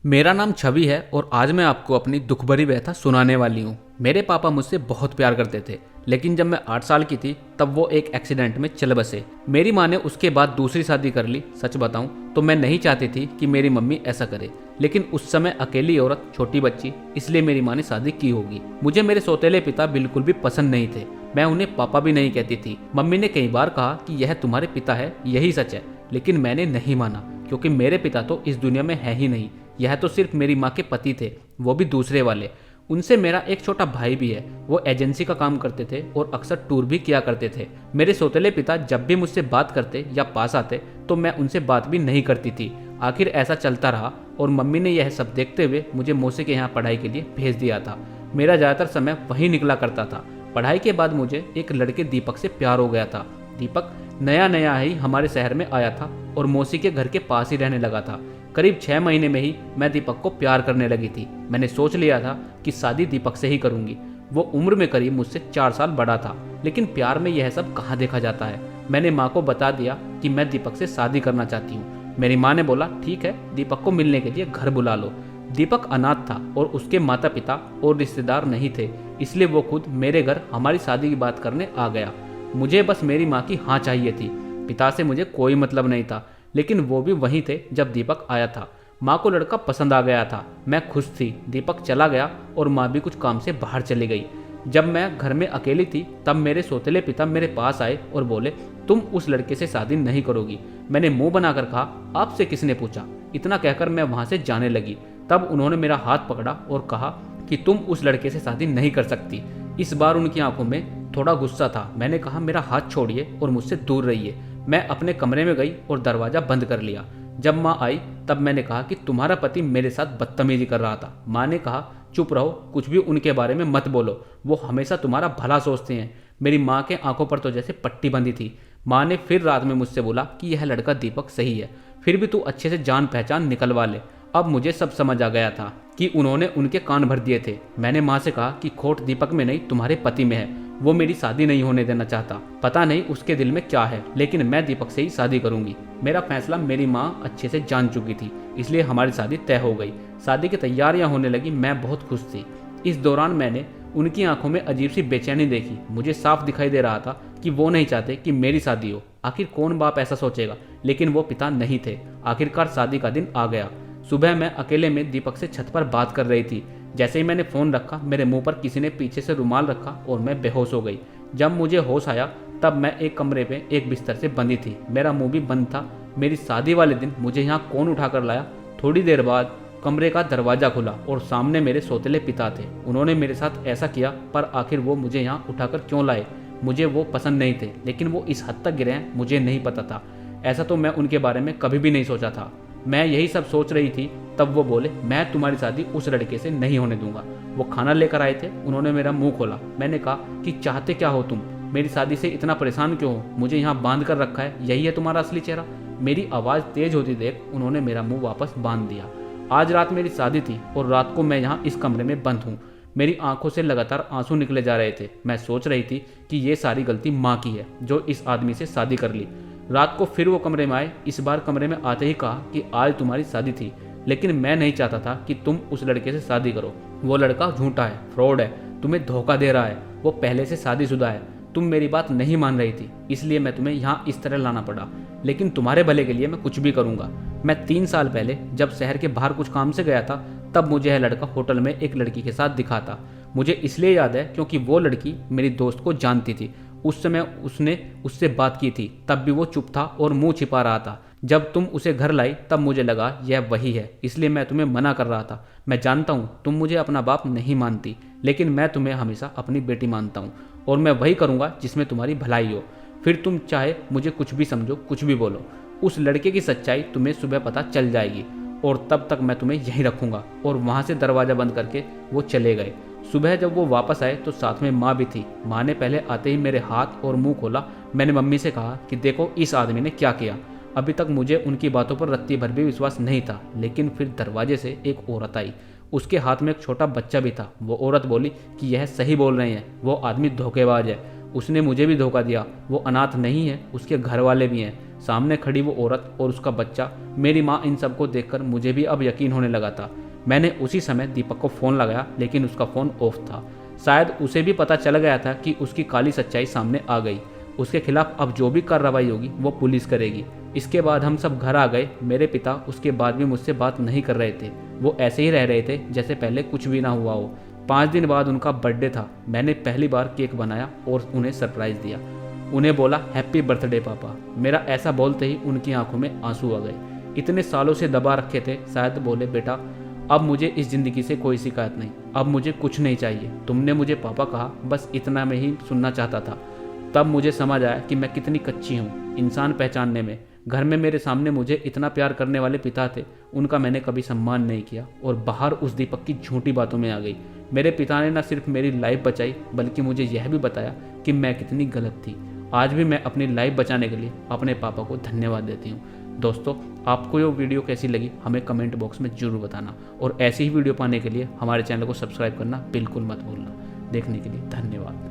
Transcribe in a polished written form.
मेरा नाम छवि है और आज मैं आपको अपनी दुख भरी व्यथा सुनाने वाली हूँ। मेरे पापा मुझसे बहुत प्यार करते थे, लेकिन जब मैं 8 साल की थी तब वो एक एक्सीडेंट में चल बसे। मेरी माँ ने उसके बाद दूसरी शादी कर ली। सच बताऊं तो मैं नहीं चाहती थी कि मेरी मम्मी ऐसा करे, लेकिन उस समय अकेली औरत, छोटी बच्ची, इसलिए मेरी माँ ने शादी की होगी। मुझे मेरे सौतेले पिता बिल्कुल भी पसंद नहीं थे। मैं उन्हें पापा भी नहीं कहती थी। मम्मी ने कई बार कहा कि यह तुम्हारे पिता है, यही सच है, लेकिन मैंने नहीं माना, क्योंकि मेरे पिता तो इस दुनिया में है ही नहीं। यह तो सिर्फ मेरी माँ के पति थे, वो भी दूसरे वाले। उनसे मेरा एक छोटा भाई भी है। वो एजेंसी का काम करते थे और अक्सर टूर भी किया करते थे। मेरे सौतेले पिता जब भी मुझसे बात करते या पास आते तो मैं उनसे बात भी नहीं करती थी। आखिर ऐसा चलता रहा और मम्मी ने यह सब देखते हुए मुझे मौसी के यहाँ पढ़ाई के लिए भेज दिया था। मेरा ज़्यादातर समय वहीं निकला करता था। पढ़ाई के बाद मुझे एक लड़के दीपक से प्यार हो गया था। दीपक नया नया ही हमारे शहर में आया था और मौसी के घर के पास ही रहने लगा था। करीब 6 महीने में ही मैं दीपक को प्यार करने लगी थी। मैंने सोच लिया था कि शादी दीपक से ही करूंगी। वो उम्र में करीब मुझसे 4 साल बड़ा था, लेकिन प्यार में यह सब कहाँ देखा जाता है। मैंने माँ को बता दिया कि मैं दीपक से शादी करना चाहती हूँ। मेरी माँ ने बोला, ठीक है, दीपक को मिलने के लिए घर बुला लो। दीपक अनाथ था और उसके माता पिता और रिश्तेदार नहीं थे, इसलिए वो खुद मेरे घर हमारी शादी की बात करने आ गया। मुझे बस मेरी माँ की हाँ चाहिए थी। पिता से मुझे कोई मतलब नहीं था, लेकिन वो भी वहीं थे जब दीपक आया था। माँ को लड़का पसंद आ गया था। मैं खुश थी। दीपक चला गया और माँ भी कुछ काम से बाहर चली गई। जब मैं घर में अकेली थी तब मेरे सौतेले पिता मेरे पास आए और बोले, तुम उस लड़के से शादी नहीं करोगी। मैंने मुंह बनाकर कहा, आपसे किसने पूछा। इतना कहकर मैं वहां से जाने लगी। तब उन्होंने मेरा हाथ पकड़ा और कहा कि तुम उस लड़के से शादी नहीं कर सकती। इस बार उनकी आंखों में थोड़ा गुस्सा था। मैंने कहा, मेरा हाथ छोड़िए और मुझसे दूर रहिए। मैं अपने कमरे में गई और दरवाजा बंद कर लिया। जब माँ आई तब मैंने कहा कि तुम्हारा पति मेरे साथ बदतमीजी कर रहा था। माँ ने कहा, चुप रहो, कुछ भी उनके बारे में मत बोलो, वो हमेशा तुम्हारा भला सोचते हैं। मेरी माँ के आंखों पर तो जैसे पट्टी बंधी थी। माँ ने फिर रात में मुझसे बोला कि यह लड़का दीपक सही है, फिर भी तू अच्छे से जान पहचान निकलवा ले। अब मुझे सब समझ आ गया था कि उन्होंने उनके कान भर दिए थे। मैंने माँ से कहा कि खोट दीपक में नहीं, तुम्हारे पति में है। वो मेरी शादी नहीं होने देना चाहता। पता नहीं उसके दिल में क्या है, लेकिन मैं दीपक से ही शादी करूंगी। मेरा फैसला मेरी माँ अच्छे से जान चुकी थी, इसलिए हमारी शादी तय हो गई। शादी की तैयारियां होने लगी। मैं बहुत खुश थी। इस दौरान मैंने उनकी आंखों में अजीब सी बेचैनी देखी। मुझे साफ दिखाई दे रहा था कि वो नहीं चाहते कि मेरी शादी हो। आखिर कौन बाप ऐसा सोचेगा, लेकिन वो पिता नहीं थे। आखिरकार शादी का दिन आ गया। सुबह मैं अकेले में दीपक से छत पर बात कर रही थी। जैसे ही मैंने फ़ोन रखा, मेरे मुंह पर किसी ने पीछे से रुमाल रखा और मैं बेहोश हो गई। जब मुझे होश आया तब मैं एक कमरे में एक बिस्तर से बंधी थी। मेरा मुंह भी बंद था। मेरी शादी वाले दिन मुझे यहाँ कौन उठा कर लाया। थोड़ी देर बाद कमरे का दरवाज़ा खुला और सामने मेरे सौतेले पिता थे। उन्होंने मेरे साथ ऐसा किया, पर आखिर वो मुझे यहाँ उठाकर क्यों लाए। मुझे वो पसंद नहीं थे, लेकिन वो इस हद तक गिरे हैं मुझे नहीं पता था। ऐसा तो मैं उनके बारे में कभी भी नहीं सोचा था। मैं यही सब सोच रही थी तब वो बोले, मैं तुम्हारी शादी उस लड़के से नहीं होने दूंगा। वो खाना लेकर आए थे। उन्होंने मेरा मुंह खोला। मैंने कहा कि चाहते क्या हो तुम, मेरी शादी से इतना परेशान क्यों हो, मुझे यहाँ बांध कर रखा है, यही है तुम्हारा असली चेहरा। मेरी आवाज़ तेज होती देख उन्होंने मेरा मुंह वापस बांध दिया। आज रात मेरी शादी थी और रात को मैं यहाँ इस कमरे में बंद हूँ। मेरी आंखों से लगातार आंसू निकले जा रहे थे। मैं सोच रही थी कि ये सारी गलती माँ की है जो इस आदमी से शादी कर ली। रात को फिर वो कमरे में आए। इस बार कमरे में आते ही कहा कि आज तुम्हारी शादी थी, लेकिन मैं नहीं चाहता था कि तुम उस लड़के से शादी करो। वो लड़का झूठा है, फ्रॉड है, तुम्हें धोखा दे रहा है। वो पहले से शादीशुदा है। तुम मेरी बात नहीं मान रही थी, इसलिए मैं तुम्हें यहाँ इस तरह लाना पड़ा, लेकिन तुम्हारे भले के लिए मैं कुछ भी करूँगा। मैं 3 साल पहले जब शहर के बाहर कुछ काम से गया था तब मुझे यह लड़का होटल में एक लड़की के साथ दिखा था। मुझे इसलिए याद है क्योंकि वो लड़की मेरी दोस्त को जानती थी। उस समय उसने उससे बात की थी, तब भी वो चुप था और मुंह छिपा रहा था। जब तुम उसे घर लाई तब मुझे लगा यह वही है, इसलिए मैं तुम्हें मना कर रहा था। मैं जानता हूँ तुम मुझे अपना बाप नहीं मानती, लेकिन मैं तुम्हें हमेशा अपनी बेटी मानता हूँ और मैं वही करूँगा जिसमें तुम्हारी भलाई हो। फिर तुम चाहे मुझे कुछ भी समझो, कुछ भी बोलो। उस लड़के की सच्चाई तुम्हें सुबह पता चल जाएगी और तब तक मैं तुम्हें यहीं रखूँगा। और वहाँ से दरवाज़ा बंद करके वो चले गए। सुबह जब वो वापस आए तो साथ में माँ भी थी। माँ ने पहले आते ही मेरे हाथ और मुंह खोला। मैंने मम्मी से कहा कि देखो इस आदमी ने क्या किया। अभी तक मुझे उनकी बातों पर रत्ती भर भी विश्वास नहीं था, लेकिन फिर दरवाजे से एक औरत आई। उसके हाथ में एक छोटा बच्चा भी था। वो औरत बोली कि यह सही बोल रहे हैं, वो आदमी धोखेबाज है, उसने मुझे भी धोखा दिया। वो अनाथ नहीं है, उसके घर वाले भी हैं। सामने खड़ी वो औरत और उसका बच्चा, मेरी माँ, इन सबको देखकर मुझे भी अब यकीन होने लगा था। मैंने उसी समय दीपक को फ़ोन लगाया, लेकिन उसका फ़ोन ऑफ था। शायद उसे भी पता चल गया था कि उसकी काली सच्चाई सामने आ गई। उसके खिलाफ अब जो भी कार्रवाई होगी वो पुलिस करेगी। इसके बाद हम सब घर आ गए। मेरे पिता उसके बाद भी मुझसे बात नहीं कर रहे थे। वो ऐसे ही रह रहे थे जैसे पहले कुछ भी ना हुआ हो। 5 दिन बाद उनका बर्थडे था। मैंने पहली बार केक बनाया और उन्हें सरप्राइज़ दिया। उन्हें बोला हैप्पी बर्थडे पापा। मेरा ऐसा बोलते ही उनकी आंखों में आंसू आ गए। इतने सालों से दबा रखे थे, शायद बोले बेटा अब मुझे इस ज़िंदगी से कोई शिकायत नहीं, अब मुझे कुछ नहीं चाहिए। तुमने मुझे पापा कहा, बस इतना मैं ही सुनना चाहता था। तब मुझे समझ आया कि मैं कितनी कच्ची हूँ इंसान पहचानने में। घर में मेरे सामने मुझे इतना प्यार करने वाले पिता थे, उनका मैंने कभी सम्मान नहीं किया और बाहर उस दीपक की झूठी बातों में आ गई। मेरे पिता ने न सिर्फ मेरी लाइफ बचाई, बल्कि मुझे यह भी बताया कि मैं कितनी गलत थी। आज भी मैं अपनी लाइफ बचाने के लिए अपने पापा को धन्यवाद देती हूँ। दोस्तों, आपको ये वीडियो कैसी लगी हमें कमेंट बॉक्स में ज़रूर बताना, और ऐसी ही वीडियो पाने के लिए हमारे चैनल को सब्सक्राइब करना बिल्कुल मत भूलना। देखने के लिए धन्यवाद।